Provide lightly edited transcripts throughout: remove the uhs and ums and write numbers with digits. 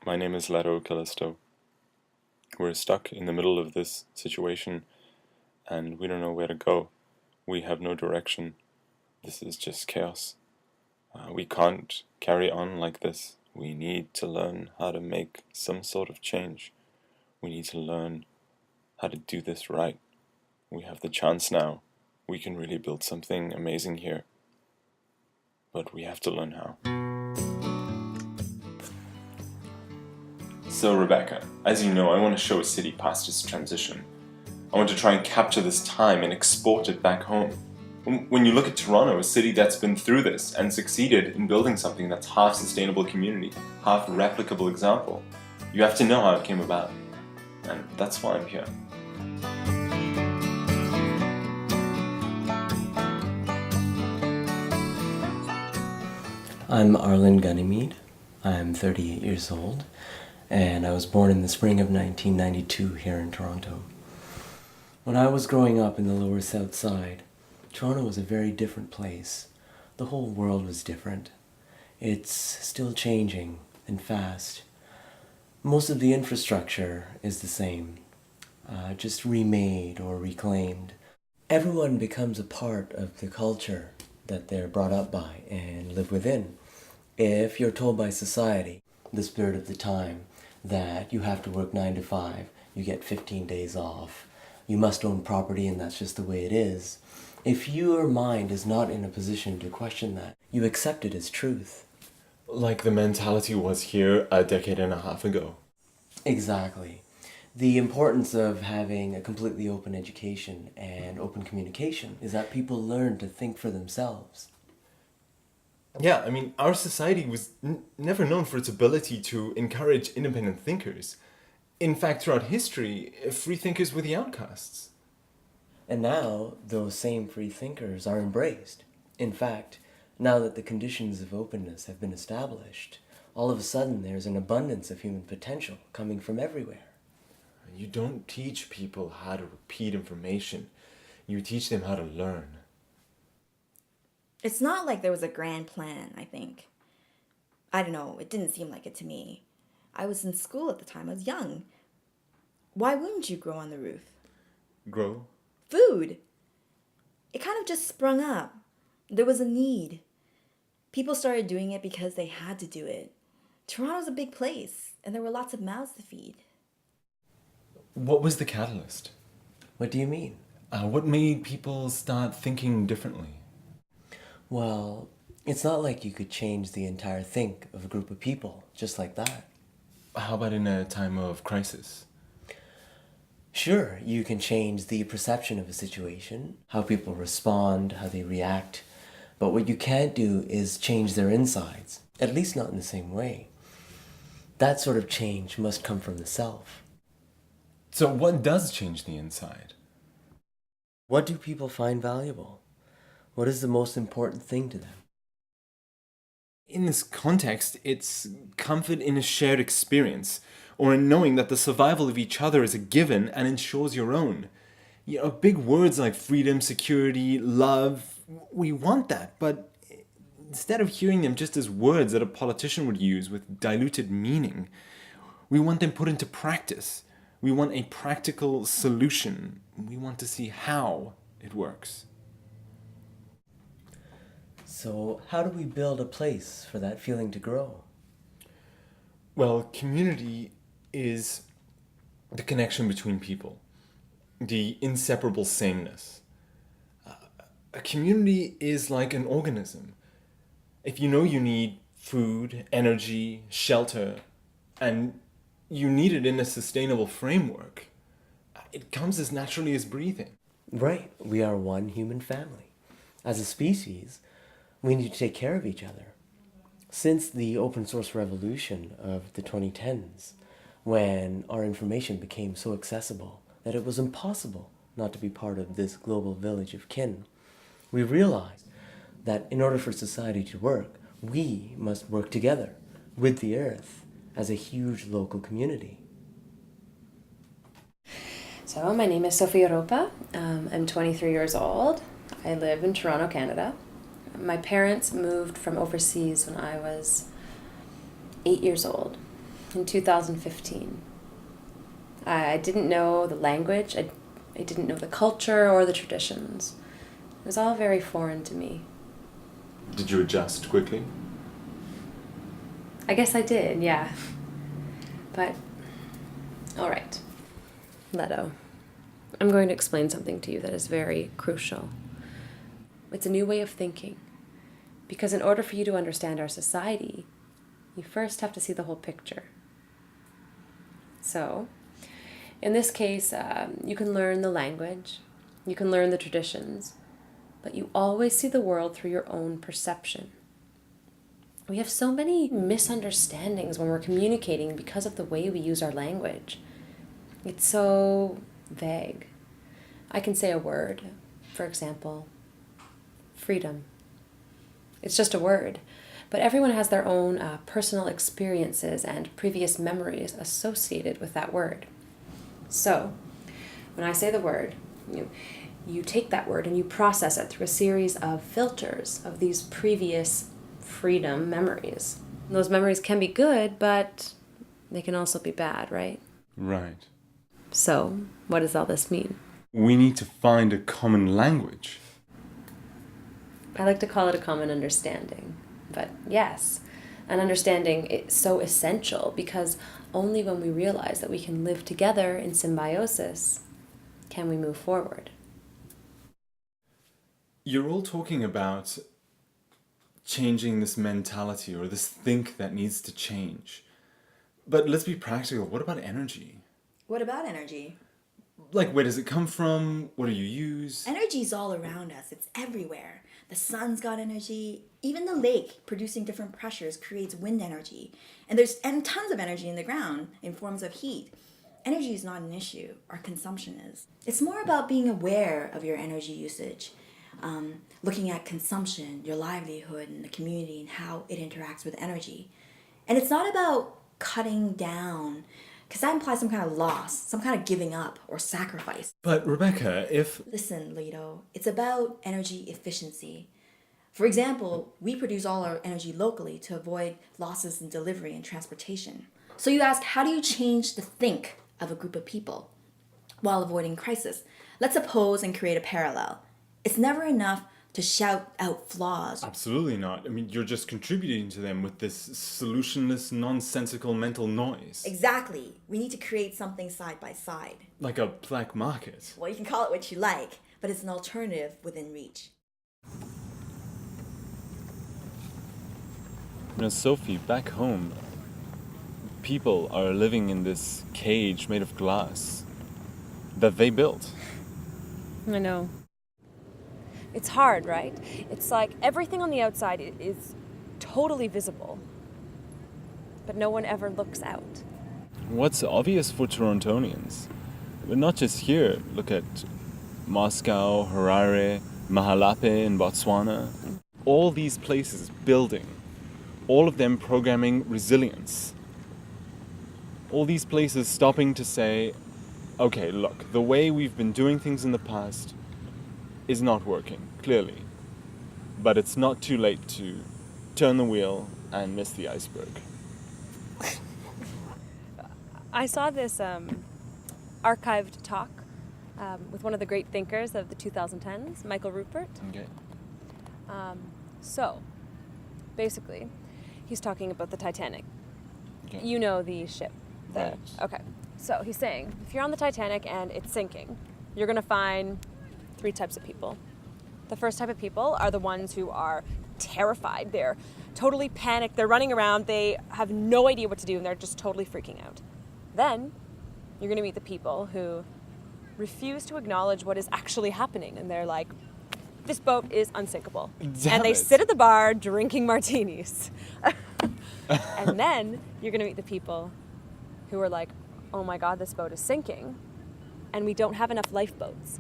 My name is Leto. We're stuck in the middle of this situation and we don't know where to go. We have no direction. This is just chaos. We can't carry on like this. We need to learn how to make some sort of change. We need to learn how to do this right. We have the chance now. We can really build something amazing here. But we have to learn how. So Rebecca, as you know, I want to show a city past its transition. I want to try and capture this time and export it back home. When you look at Toronto, a city that's been through this and succeeded in building something that's half sustainable community, half replicable example, you have to know how it came about. And that's why I'm here. I'm Arlen Ganymede. I'm 38 years old, and I was born in the spring of 1992 here in Toronto. When I was growing up in the Lower South Side, Toronto was a very different place. The whole world was different. It's still changing and fast. Most of the infrastructure is the same, just remade or reclaimed. Everyone becomes a part of the culture that they're brought up by and live within. If you're told by society, the spirit of the time, that you have to work 9 to 5, you get 15 days off, you must own property and that's just the way it is, if your mind is not in a position to question that, you accept it as truth. Like the mentality was here a decade and a half ago. Exactly. The importance of having a completely open education and open communication is that people learn to think for themselves. Yeah, our society was never known for its ability to encourage independent thinkers. In fact, throughout history, free thinkers were the outcasts. And now, those same free thinkers are embraced. In fact, now that the conditions of openness have been established, all of a sudden there's an abundance of human potential coming from everywhere. You don't teach people how to repeat information. You teach them how to learn. It's not like there was a grand plan, I think. I don't know, it didn't seem like it to me. I was in school at the time, I was young. Why wouldn't you grow on the roof? Grow? Food! It kind of just sprung up. There was a need. People started doing it because they had to do it. Toronto's a big place, and there were lots of mouths to feed. What was the catalyst? What do you mean? What made people start thinking differently? Well, it's not like you could change the entire think of a group of people just like that. How about in a time of crisis? Sure, you can change the perception of a situation, how people respond, how they react, but what you can't do is change their insides, at least not in the same way. That sort of change must come from the self. So what does change the inside? What do people find valuable? What is the most important thing to them? In this context, it's comfort in a shared experience, or in knowing that the survival of each other is a given and ensures your own. Big words like freedom, security, love, we want that, but instead of hearing them just as words that a politician would use with diluted meaning, we want them put into practice. We want a practical solution. We want to see how it works. So how do we build a place for that feeling to grow? Well, community is the connection between people, the inseparable sameness. A community is like an organism. If you know you need food, energy, shelter, and you need it in a sustainable framework, it comes as naturally as breathing. Right, we are one human family. As a species, we need to take care of each other. Since the open source revolution of the 2010s, when our information became so accessible that it was impossible not to be part of this global village of kin, we realized that in order for society to work, we must work together with the earth as a huge local community. So my name is Sophia Ropa. I'm 23 years old. I live in Toronto, Canada. My parents moved from overseas when I was 8 years old. in 2015. I didn't know the language, I didn't know the culture or the traditions. It was all very foreign to me. Did you adjust quickly? I guess I did, yeah. But, all right. Leto, I'm going to explain something to you that is very crucial. It's a new way of thinking. Because in order for you to understand our society, you first have to see the whole picture. So, in this case, you can learn the language, you can learn the traditions, but you always see the world through your own perception. We have so many misunderstandings when we're communicating because of the way we use our language. It's so vague. I can say a word, for example, freedom. It's just a word, but everyone has their own personal experiences and previous memories associated with that word. So, when I say the word, you take that word and you process it through a series of filters of these previous freedom memories. And those memories can be good, but they can also be bad, right? Right. So, what does all this mean? We need to find a common language. I like to call it a common understanding. But yes, an understanding is so essential because only when we realize that we can live together in symbiosis can we move forward. You're all talking about changing this mentality or this think that needs to change. But let's be practical. What about energy? What about energy? Like, where does it come from? What do you use? Energy's all around us. It's everywhere. The sun's got energy. Even the lake, producing different pressures, creates wind energy. And there's tons of energy in the ground in forms of heat. Energy is not an issue. Our consumption is. It's more about being aware of your energy usage. Looking at consumption, your livelihood, and the community and how it interacts with energy. And it's not about cutting down, because that implies some kind of loss, some kind of giving up or sacrifice. But Rebecca, if... Listen, Leto, it's about energy efficiency. For example, we produce all our energy locally to avoid losses in delivery and transportation. So you ask, how do you change the think of a group of people while avoiding crisis? Let's suppose and create a parallel. It's never enough to shout out flaws. Absolutely not. I mean, you're just contributing to them with this solutionless, nonsensical mental noise. Exactly. We need to create something side by side. Like a black market. Well, you can call it what you like, but it's an alternative within reach. You know, Sophie, back home, people are living in this cage made of glass that they built. I know. It's hard, right? It's like everything on the outside is totally visible, but no one ever looks out. What's obvious for Torontonians? But not just here. Look at Moscow, Harare, Mahalape in Botswana. All these places building, all of them programming resilience. All these places stopping to say, okay, look, the way we've been doing things in the past is not working, clearly. But it's not too late to turn the wheel and miss the iceberg. I saw this archived talk with one of the great thinkers of the 2010s, Michael Rupert. Okay. So, basically, he's talking about the Titanic. Okay. You know the ship. Right. Okay. So he's saying, if you're on the Titanic and it's sinking, you're going to find 3 types of people. The first type of people are the ones who are terrified. They're totally panicked. They're running around. They have no idea what to do, and they're just totally freaking out. Then you're going to meet the people who refuse to acknowledge what is actually happening, and they're like, this boat is unsinkable. Damn and they it. sit at the bar drinking martinis. And then you're going to meet the people who are like, oh my God, this boat is sinking, and we don't have enough lifeboats.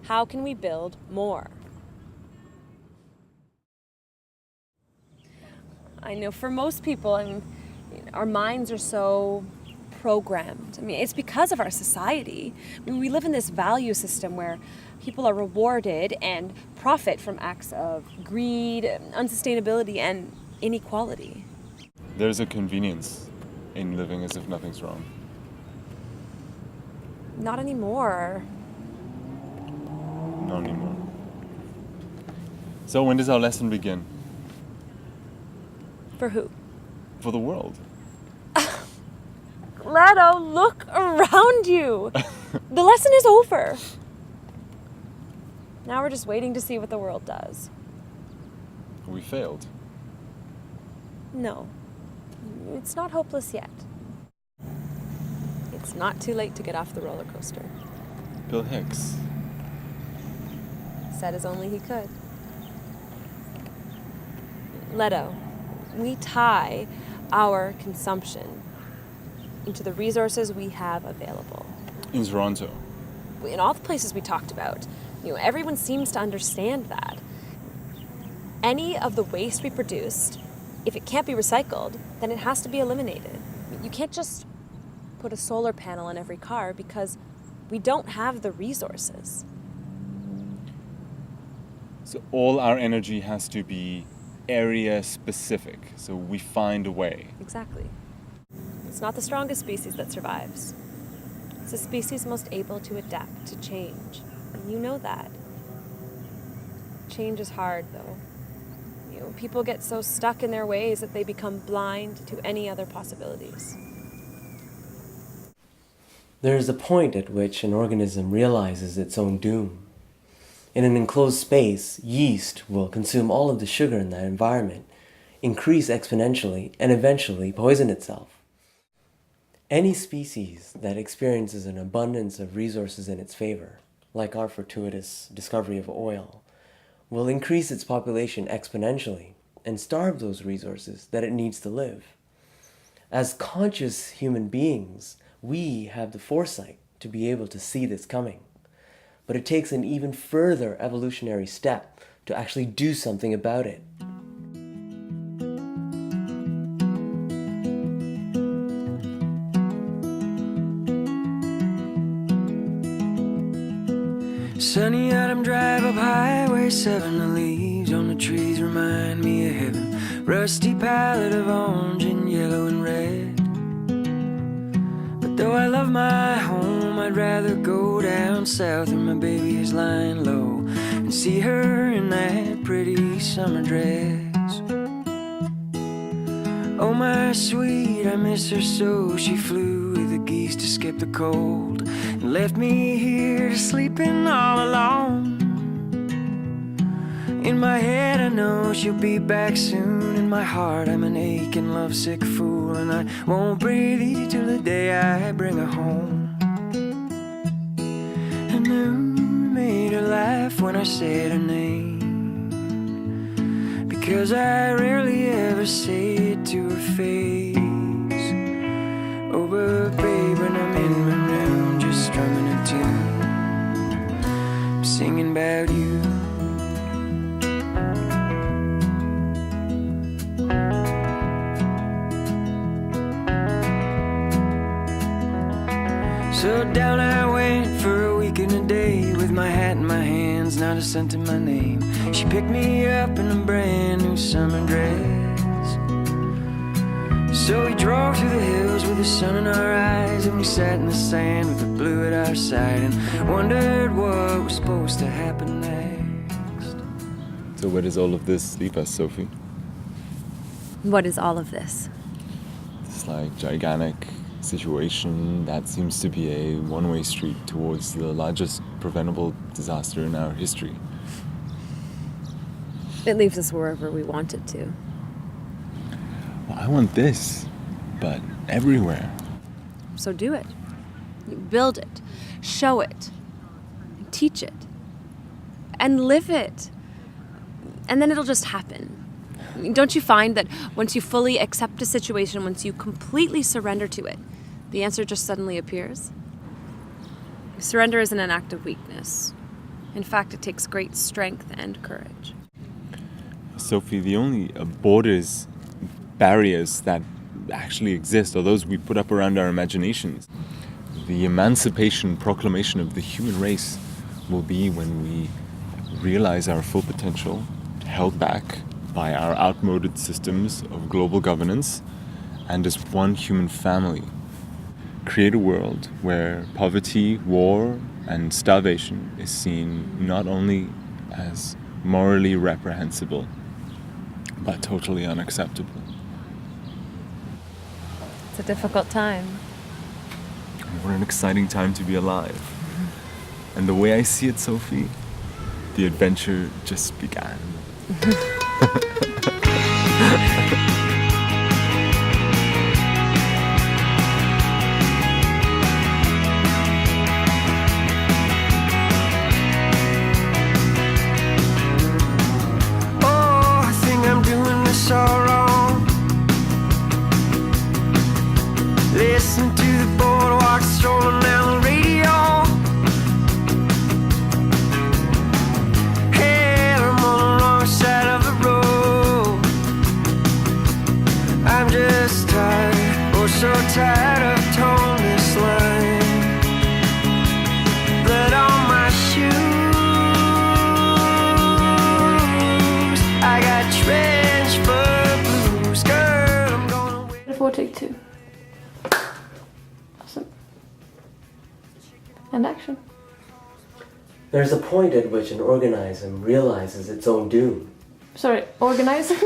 How can we build more? I know for most people, I mean, our minds are so programmed. I mean, it's because of our society. I mean, we live in this value system where people are rewarded and profit from acts of greed, unsustainability, and inequality. There's a convenience in living as if nothing's wrong. Not anymore. Not anymore. So when does our lesson begin? For who? For the world. Leto, look around you. The lesson is over. Now we're just waiting to see what the world does. We failed. No, it's not hopeless yet. It's not too late to get off the roller coaster. Bill Hicks. Said as only he could. Leto, we tie our consumption into the resources we have available. In Toronto. In all the places we talked about, everyone seems to understand that. Any of the waste we produced, if it can't be recycled, then it has to be eliminated. You can't just put a solar panel on every car because we don't have the resources. So all our energy has to be area specific. So we find a way. Exactly. It's not the strongest species that survives. It's the species most able to adapt to change. And you know that. Change is hard, though. People get so stuck in their ways that they become blind to any other possibilities. There is a point at which an organism realizes its own doom. In an enclosed space, yeast will consume all of the sugar in that environment, increase exponentially, and eventually poison itself. Any species that experiences an abundance of resources in its favor, like our fortuitous discovery of oil, will increase its population exponentially and starve those resources that it needs to live. As conscious human beings, we have the foresight to be able to see this coming. But it takes an even further evolutionary step to actually do something about it. Sunny autumn drive up Highway 7. The leaves on the trees remind me of heaven. Rusty palette of orange and yellow and red. But though I love my home, I'd rather go down south where my baby is lying low and see her in that pretty summer dress. Oh my sweet, I miss her so. She flew with the geese to skip the cold and left me here to sleeping all alone. In my head I know she'll be back soon. In my heart I'm an aching lovesick fool, and I won't breathe easy till the day I bring her home. I knew made her laugh when I said her name, because I rarely ever say it to her face. Oh, but babe, when I'm in my room just strumming a tune, I'm singing about you. So down I went for a week and a day, with my hat in my hands, not a cent in my name. She picked me up in a brand new summer dress. So we drove through the hills with the sun in our eyes, and we sat in the sand with the blue at our side and wondered what was supposed to happen next. So where does all of this leave us, Sophie? What is all of this? This gigantic situation that seems to be a one-way street towards the largest preventable disaster in our history. It leaves us wherever we want it to. Well, I want this, but everywhere. So do it. You build it, show it, teach it, and live it. And then it'll just happen. I mean, don't you find that once you fully accept a situation, once you completely surrender to it, the answer just suddenly appears? Surrender isn't an act of weakness. In fact, it takes great strength and courage. Sophie, the only barriers that actually exist are those we put up around our imaginations. The emancipation proclamation of the human race will be when we realize our full potential, held back by our outmoded systems of global governance, and as one human family, create a world where poverty, war, and starvation is seen not only as morally reprehensible, but totally unacceptable. It's a difficult time. What an exciting time to be alive. And the way I see it, Sophie, the adventure just began. Oh, I think I'm doing this all wrong. Listen to the boardwalk strolling down the radio. Hey, I'm on the wrong side of the road. I'm just tired, oh so tired of towing this line. Blood on my shoes. I got trench foot blues, girl. I'm gonna wait. Before take two. Awesome. And action. There's a point at which an organism realizes its own doom. Sorry, organizing?